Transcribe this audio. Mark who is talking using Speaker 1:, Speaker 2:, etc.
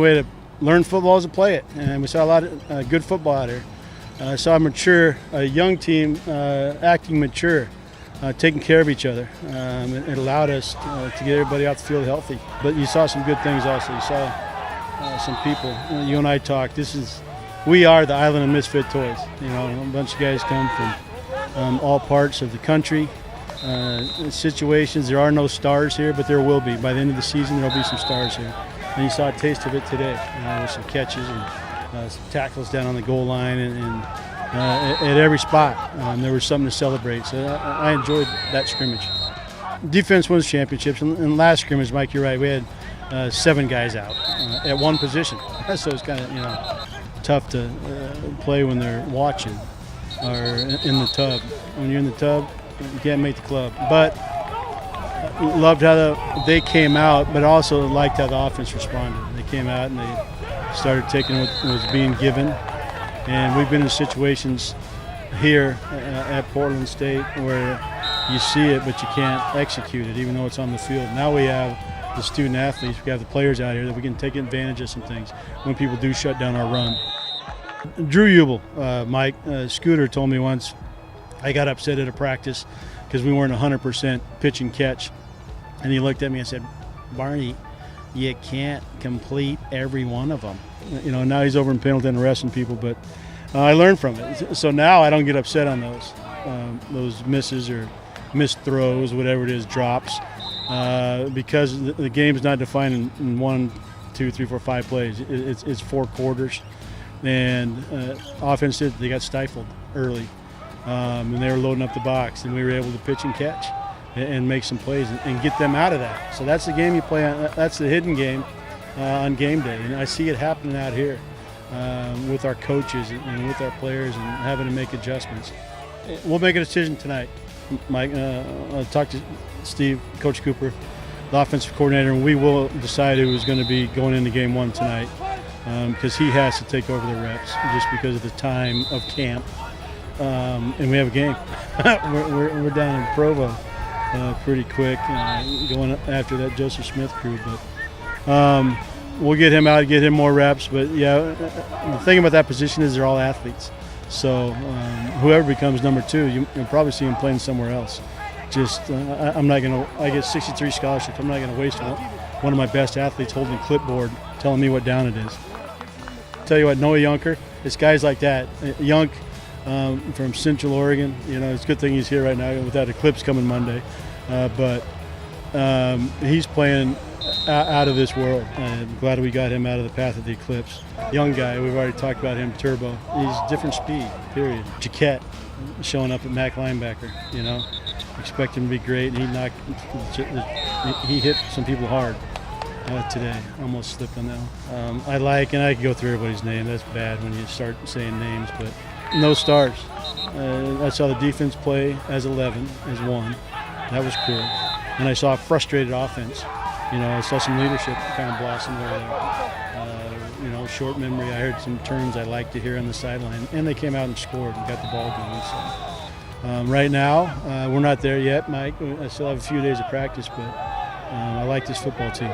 Speaker 1: way to learn football is to play it, and we saw a lot of good football out here. I saw a young team acting mature, taking care of each other. It allowed us to get everybody out the field healthy. But you saw some good things also. You saw some people. You and I talked. We are the island of misfit toys. You know, a bunch of guys come from all parts of the country. Situations, there are no stars here, but there will be. By the end of the season, there will be some stars here. And you saw a taste of it today with some catches and some tackles down on the goal line and at every spot. There was something to celebrate. So I enjoyed that scrimmage. Defense wins championships. And last scrimmage, Mike, you're right, we had 7 guys out at one position. So it's kind of, tough to play when they're watching or in the tub. When you're in the tub, you can't make the club. But loved how they came out, but also liked how the offense responded. They came out and they started taking what was being given. And we've been in situations here at Portland State where you see it, but you can't execute it, even though it's on the field. Now we have the student athletes, we have the players out here that we can take advantage of some things when people do shut down our run. Drew Ubel, Mike, Scooter told me once, I got upset at a practice because we weren't 100% pitch and catch. And he looked at me and said, Barney, you can't complete every one of them. Now he's over in Pendleton arresting people, but I learned from it. So now I don't get upset on those misses or missed throws, whatever it is, drops, because the game's not defined in 1, 2, 3, 4, 5 plays. It's 4 quarters. And offense, they got stifled early. And they were loading up the box, and we were able to pitch and catch and make some plays and get them out of that. So that's the game you play on. That's the hidden game on game day. And I see it happening out here with our coaches and with our players and having to make adjustments. We'll make a decision tonight, Mike. I'll talk to Steve, Coach Cooper, the offensive coordinator, and we will decide who is going to be going into game 1 tonight because he has to take over the reps just because of the time of camp. And we have a game. we're down in Provo pretty quick, going after that Joseph Smith crew. But we'll get him out, get him more reps. But yeah, the thing about that position is they're all athletes. So whoever becomes number 2, you'll probably see him playing somewhere else. I'm not going to. I get 63 scholarships. I'm not going to waste one of my best athletes holding a clipboard, telling me what down it is. Tell you what, Noah Yunker, it's guys like that. Yunk. From Central Oregon, it's a good thing he's here right now without Eclipse coming Monday, but he's playing out of this world. I'm glad we got him out of the path of the Eclipse. Young guy, we've already talked about him, Turbo. He's different speed, period. Jaquette showing up at Mac linebacker, expect him to be great, and he hit some people hard today. Almost slipped on that one. and I could go through everybody's name. That's bad when you start saying names, but no stars. I saw the defense play as 11, as 1. That was cool. And I saw a frustrated offense. I saw some leadership kind of blossom there. Short memory. I heard some terms I like to hear on the sideline. And they came out and scored and got the ball going. So right now, we're not there yet, Mike. I still have a few days of practice, but I like this football team.